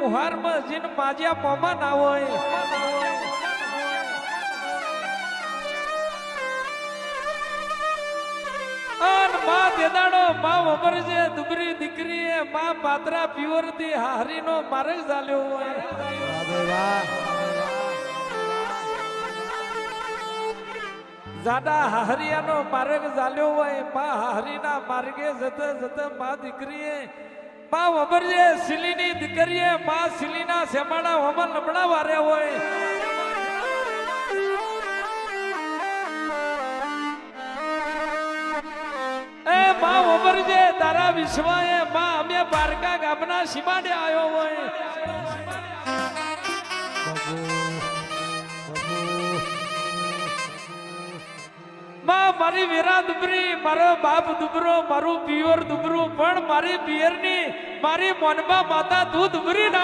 મુહારમાં જીન માજ્યા મોમાં ના હોય માં દેદાડો માં વબરજે દુબરી દીકરીએ માં પાત્રા પ્યોર થી હારીનો માર્ગ ચાલ્યો હોય જાડા હારિયાનો માર્ગ ચાલ્યો હોય માં હારીના માર્ગે જતા જતા માં દીકરીએ માં વબરજે સિલીની દીકરીએ માં સિલીના સેમાડા હોમન લબડા વારે હોય માં વબરજે તારા વિશ્વાએ માં અમે બારકા ગામના સીમાડે આવ્યો હોય માં મારી વેરા દુબરી મારો બાપ દુબરો મારું પિયર દુબરું પણ મારી પિયરની મારી મોનબા માતા તું દુબરી ના